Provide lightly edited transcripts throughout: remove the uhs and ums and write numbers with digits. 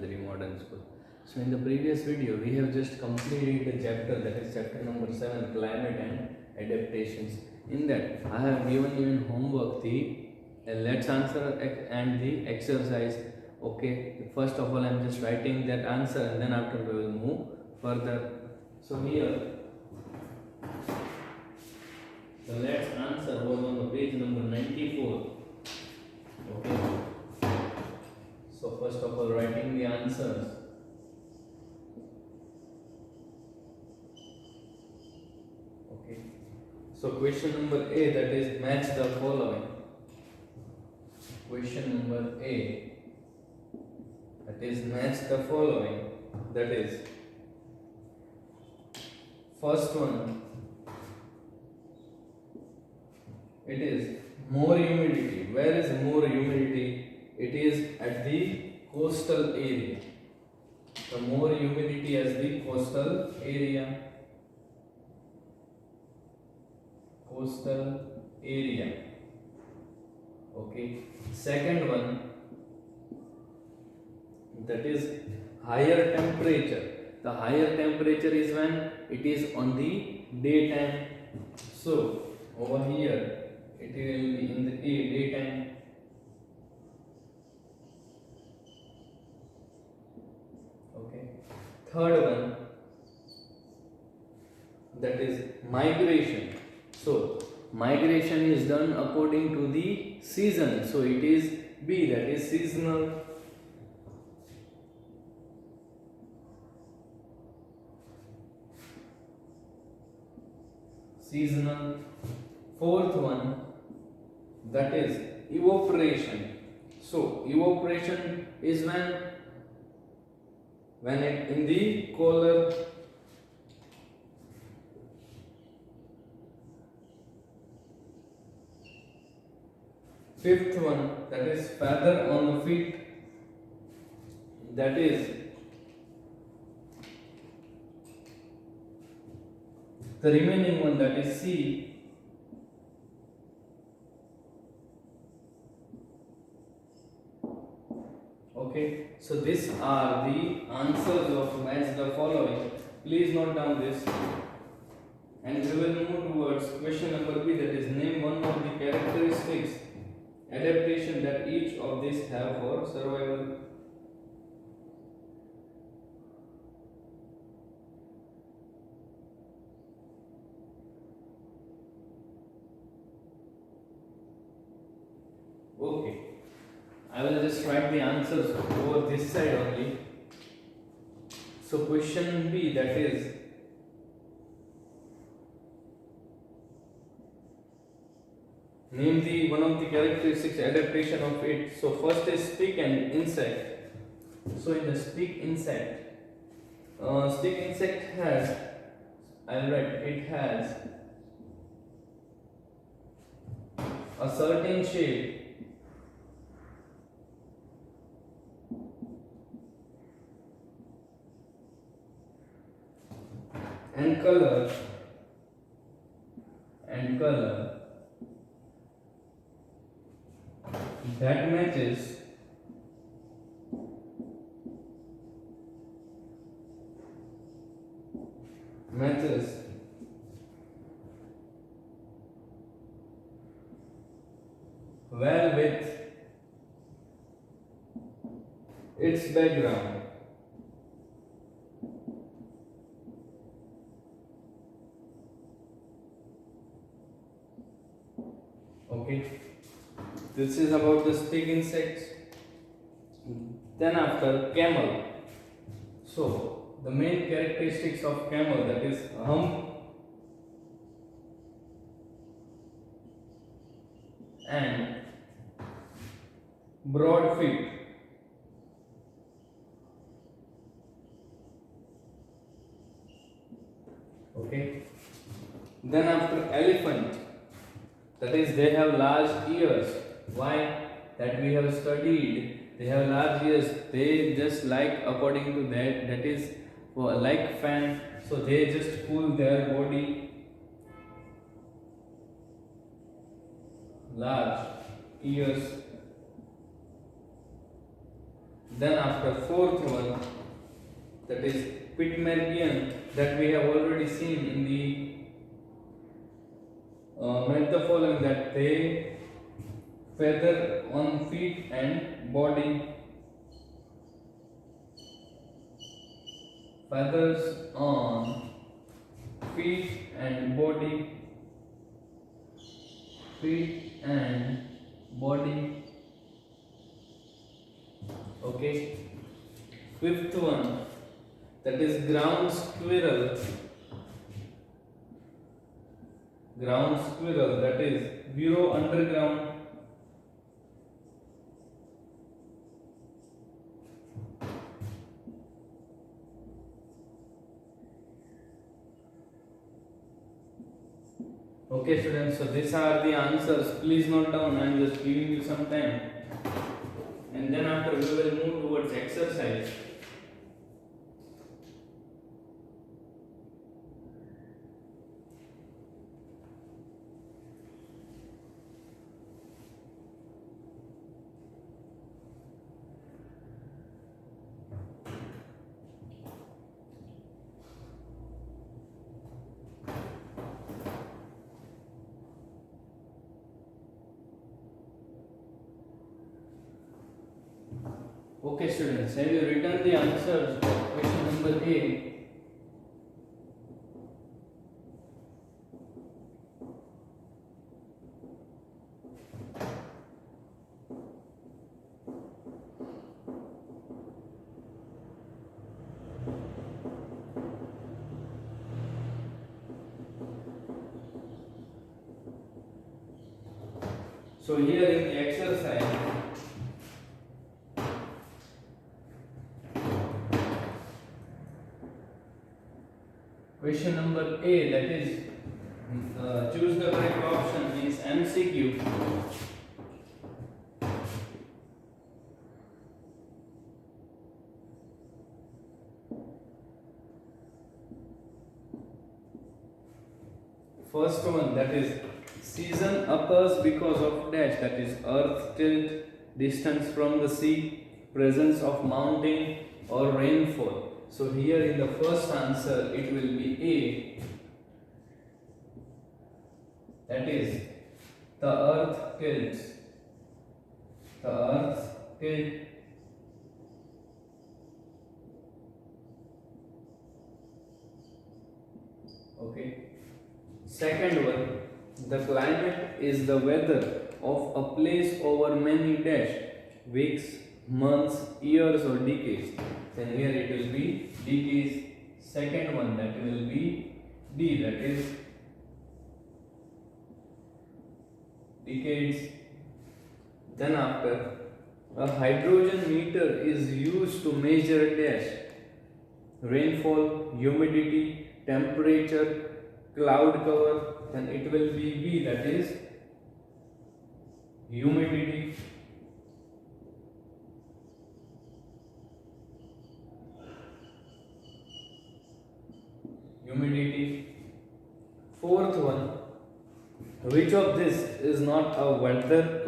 Padri Modern School. So in the previous video we have just completed the chapter, that is chapter number 7, climate and adaptations. In that I have given you in homework the let's answer and the exercise. Okay, first of all I am just writing that answer and then after we will move further. So here the let's answer was on the page number 94. Okay. So first of all, writing the answers. Okay. So question number A, that is match the following. Question number A, that is match the following. That is first one. It is more humidity. Where is more humidity? It is at the coastal area. The more humidity as the coastal area. Coastal area. Okay. Second one, that is higher temperature. The higher temperature is when it is on the daytime. So over here it will be in the daytime. Okay. Third one, that is migration. So migration is done according to the season. So it is B, that is seasonal. Seasonal. Fourth one, that is evaporation. So evaporation is when it in the colder. Fifth one, that is feather on the feet. That is the remaining one, that is C. Okay, so these are the answers of match the following. Please note down this. And we will move towards question number B, that is name one of the characteristics adaptation that each of these have for survival. Okay, I will just write the answers over this side only. So question B, that is name the one of the characteristics adaptation of it. So first is stick and insect. So in the stick insect has, I will write, it has a certain shape and color that matches well with its background. Okay, this is about the stick insects. Then after camel. So the main characteristics of camel, that is hump and broad feet. Okay. Then after elephant, that is they have large ears. Why? That we have studied. They have large ears. They just like according to that is for like fan. So they just cool their body. Large ears. Then after fourth one, that is Pitmeridian, that we have already seen in the metaphor, that they feather on feet and body, feathers on feet and body, feet and body. Okay. Fifth one, that is ground squirrel. Ground squirrel, that is burrow underground. Okay students, so these are the answers. Please note down, I am just giving you some time. And then after we will move towards exercise. Okay students, have you written the answers for question number A? So here in the exercise, question number A, that is choose the correct option, is MCQ. First one, that is season occurs because of dash, that is earth tilt, distance from the sea, presence of mountain or rainfall. So here in the first answer it will be A, that is the earth tilts. The earth tilt. Okay. Second one, the climate is the weather of a place over many dash weeks, months, years or decades. Then here it will be decades. Second one, that will be D, that is decades. Then after, a hydrogen meter is used to measure dash rainfall, humidity, temperature, cloud cover. Then it will be B, that is humidity. Humidity. Fourth one, which of this is not a weather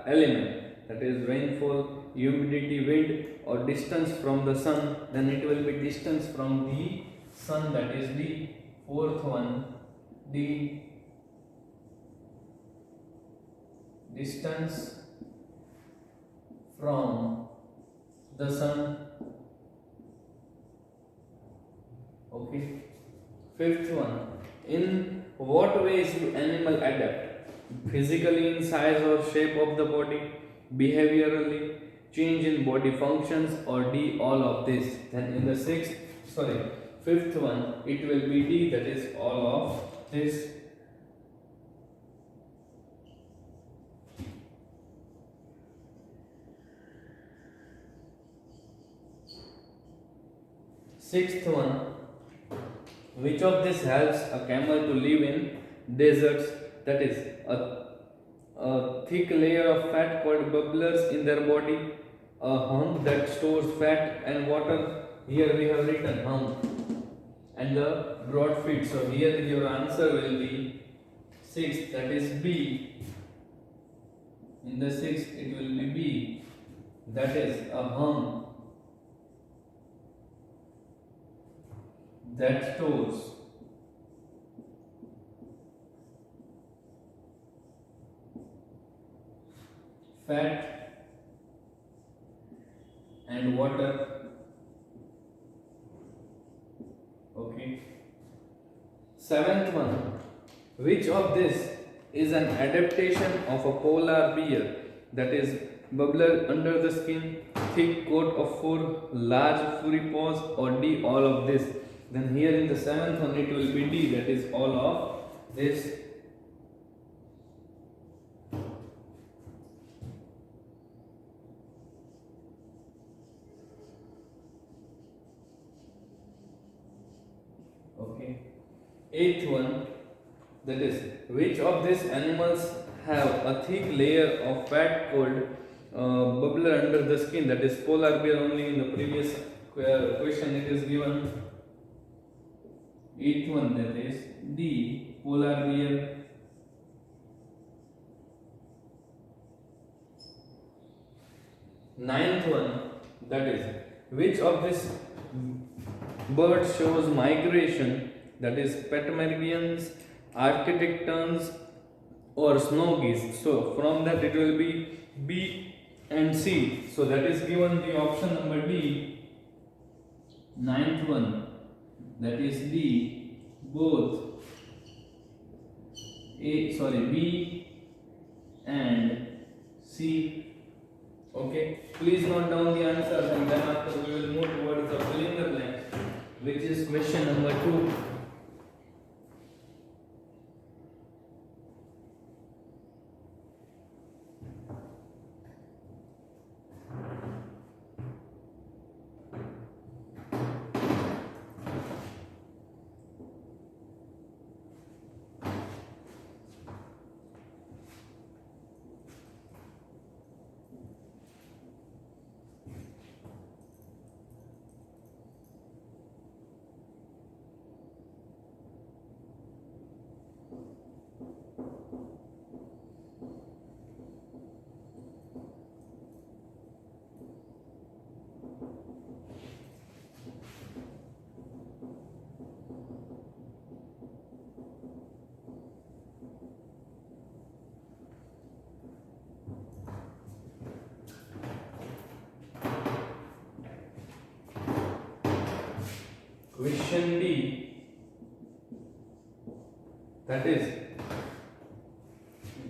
element, that is rainfall, humidity, wind or distance from the sun? Then it will be distance from the sun, that is the fourth one, the distance from the sun. Okay. Fifth one, in what ways do animals adapt? Physically, in size or shape of the body, behaviorally, change in body functions, or D, all of this? Then in the fifth one, it will be D, that is all of this. Sixth one, which of this helps a camel to live in deserts? That is a thick layer of fat called bubblers in their body, a hump that stores fat and water. Here we have written hump, and the broad feet. So here your answer will be 6, that is B. In the 6th it will be B, that is a hump. that stores fat and water. Okay. Seventh one, which of this is an adaptation of a polar bear? That is bubbler under the skin, thick coat of fur, large furry paws, or D, all of this. Then here in the seventh one it will be D, that is all of this. Okay. Eighth one, that is which of these animals have a thick layer of fat called bubbler under the skin? That is polar bear only. In the previous question it is given. Eighth one, that is D, polar bear. Ninth one, that is which of this bird shows migration? That is Patagonians, Arctic terns, or snow geese. So from that it will be B and C. So that is given the option number D. Ninth one, that is D, both B and C. Okay, please note down the answers and then after we will move towards the filling the blanks, which is question number 2. Question D, that is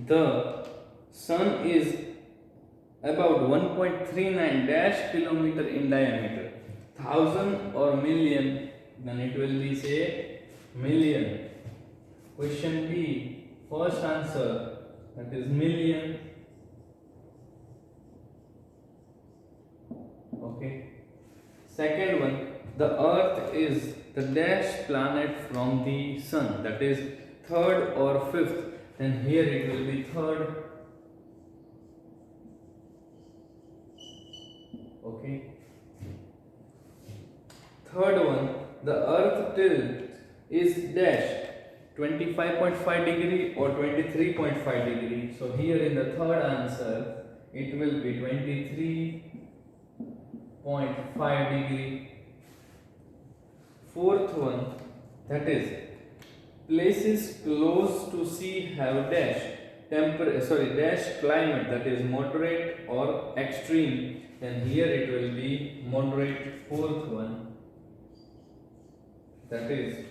the sun is about 1.39 dash kilometer in diameter. Thousand or million, then it will be say million. Question B, first answer, that is million. Okay. Second one, the earth is the dash planet from the sun, that is third or fifth. Then here it will be third. Okay. Third one, the earth tilt is dash 25.5 degree or 23.5 degree. So here in the third answer it will be 23.5 degree. Fourth one, that is places close to sea have dash dash climate, that is moderate or extreme. Then here it will be moderate. Fourth one, that is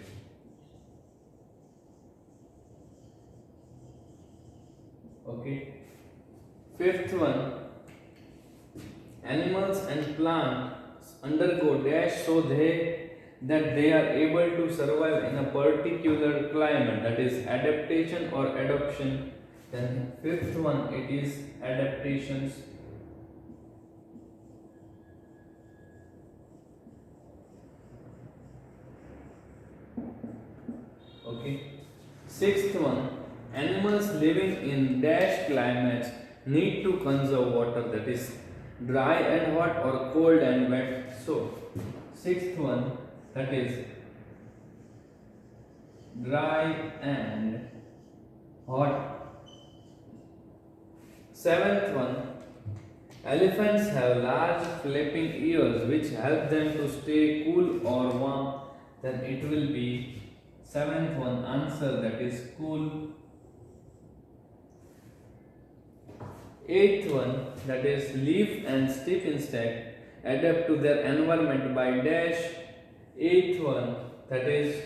okay. Fifth one, animals and plants undergo dash so that they are able to survive in a particular climate, that is adaptation or adoption. Then fifth one, it is adaptations. Okay. Sixth one, animals living in dash climates need to conserve water, that is dry and hot or cold and wet. So sixth one, that is dry and hot. Seventh one, elephants have large flapping ears which help them to stay cool or warm. then it will be seventh one answer, that is cool. Eighth one, that is leaf and stick insect adapt to their environment by dash. Eighth one, that is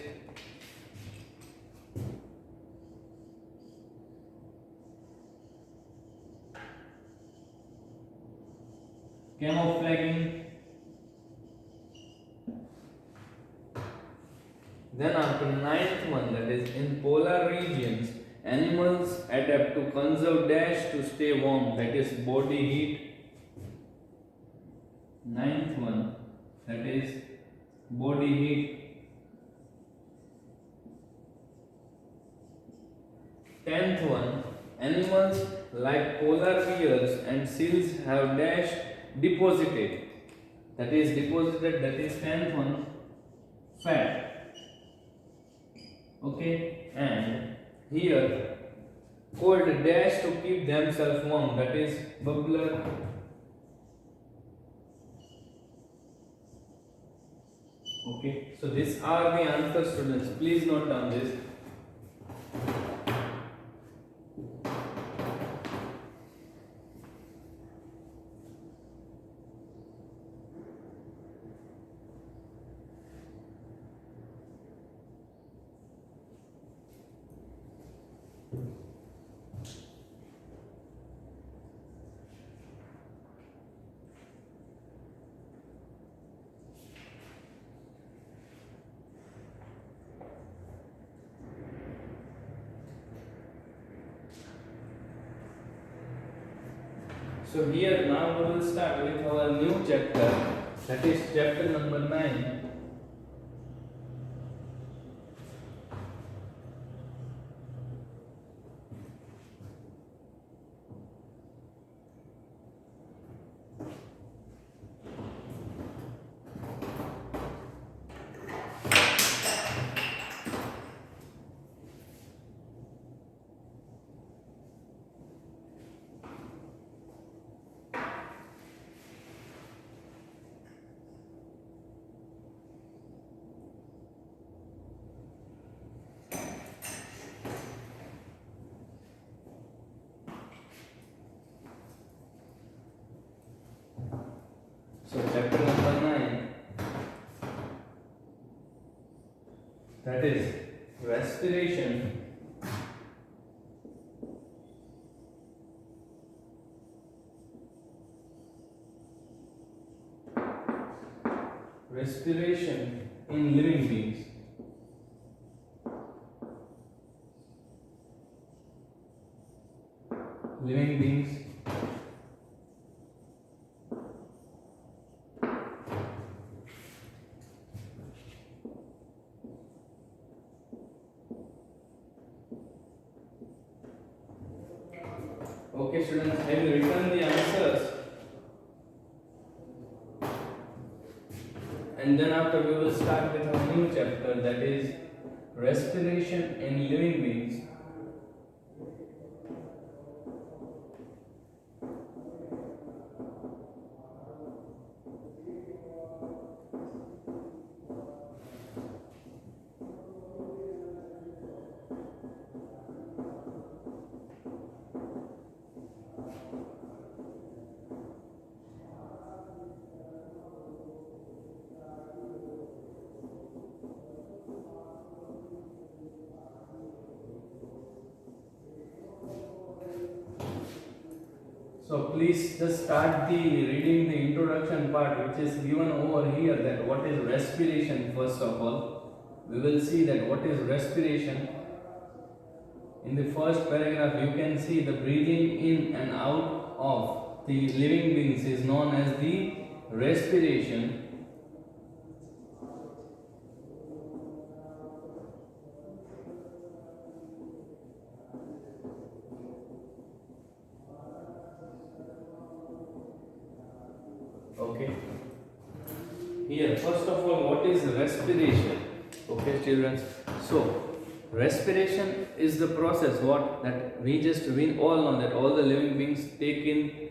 camouflaging. Then after ninth one, that is in polar regions animals adapt to conserve dash to stay warm, that is body heat. Ninth one, that is body heat. 10th one, animals like polar bears and seals have dash deposited, that is deposited, that is 10th one, fat. Okay, and here cold dash to keep themselves warm, that is bubbler. Okay, so these are the answers, students. Please note down this. So here now we will start with our new chapter, that is chapter number 9. So chapter number 9, that is respiration. Respiration in living beings. Living beings. Okay, students, have you written the answers? And then after we will start with our new chapter, that is respiration in living beings. So please just start the reading the introduction part, which is given over here, that what is respiration. First of all, we will see that what is respiration. In the first paragraph you can see the breathing in and out of the living beings is known as the respiration. Okay. Here, first of all, what is respiration? Okay, children. So, respiration is the process that we all know that all the living beings take in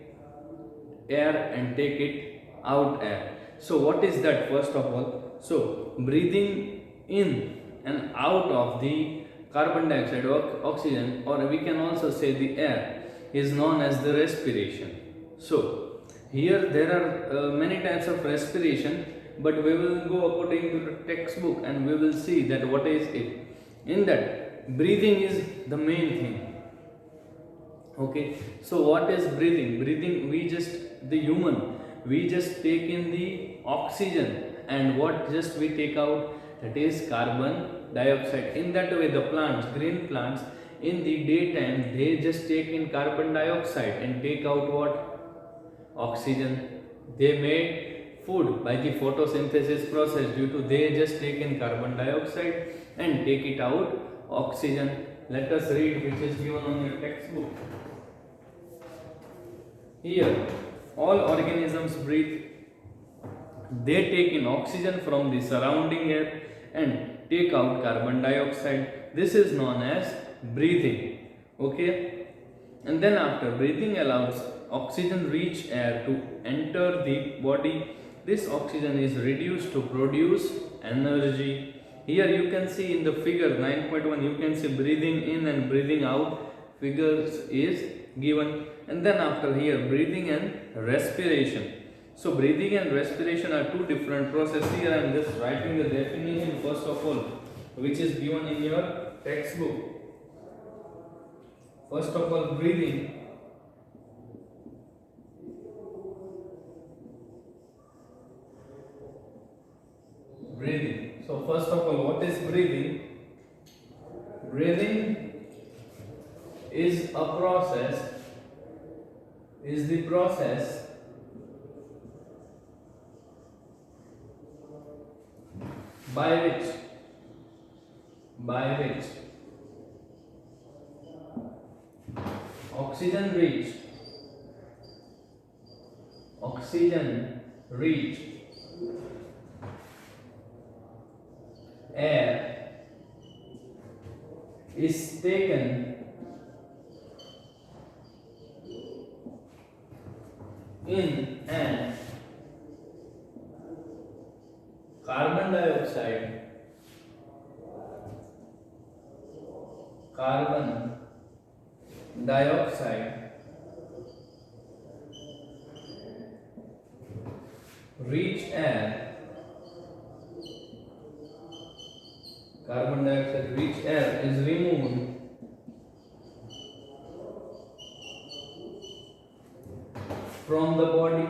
air and take it out air. So, what is that? First of all, so breathing in and out of the carbon dioxide or oxygen, or we can also say the air, is known as the respiration. So here there are many types of respiration, but we will go according to the textbook and we will see that what is it. In that, breathing is the main thing. Okay, so what is breathing? Breathing, the human, we just take in the oxygen, and what just we take out, that is carbon dioxide. In that way, the plants, green plants, in the daytime, they just take in carbon dioxide and take out what? Oxygen. They made food by the photosynthesis process. Due to they just take in carbon dioxide and take it out oxygen. Let us read which is given on your textbook. Here, all organisms breathe. They take in oxygen from the surrounding air and take out carbon dioxide. This is known as breathing. Okay, and then after, breathing allows oxygen rich air to enter the body. This oxygen is reduced to produce energy. Here you can see in the figure 9.1, you can see breathing in and breathing out figures is given. And then after, here breathing and respiration. So breathing and respiration are two different processes. Here I am just writing the definition first of all, which is given in your textbook. First of all, breathing. Breathing. So first of all, what is breathing? Breathing is a process, is the process by which oxygen rich air is taken in and carbon dioxide rich air, carbon dioxide rich air is removed from the body.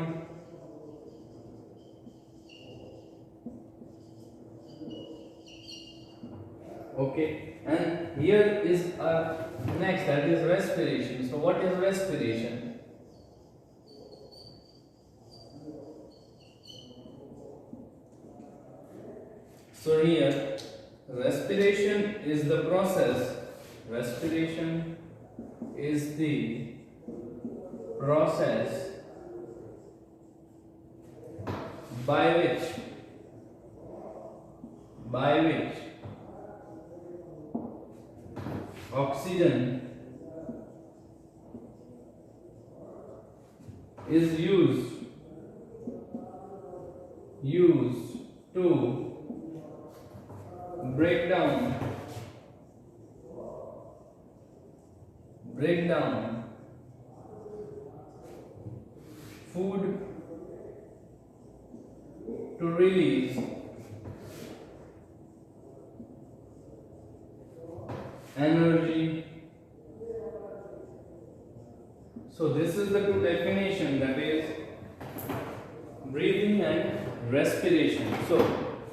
Okay, and here is our next, that is respiration. So what is respiration? So here respiration is the process, respiration is the process by which oxygen is used to break down food to release energy. So this is the two definition, that is breathing and respiration. So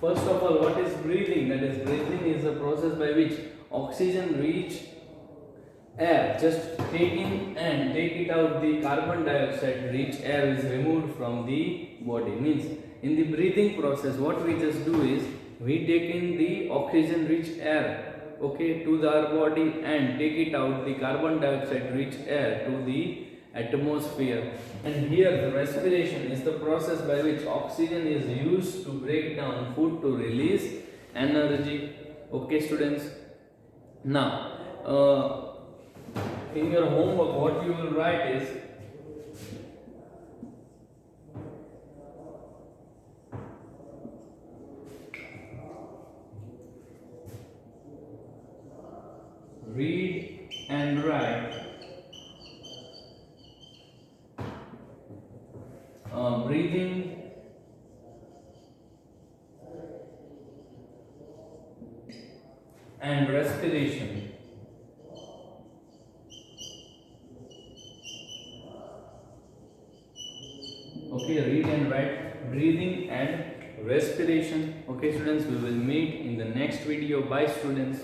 first of all, what is breathing? That is, breathing is the process by which oxygen rich air, just take in and take it out, the carbon dioxide rich air is removed from the body. Means in the breathing process, what we just do is we take in the oxygen rich air, okay, to our body, and take it out, the carbon dioxide rich air, to the atmosphere. And here the respiration is the process by which oxygen is used to break down food to release energy. Okay students, now in your homework what you will write is read and write, breathing and respiration. Okay, read and write, breathing and respiration. Okay students, we will meet in the next video. Bye students.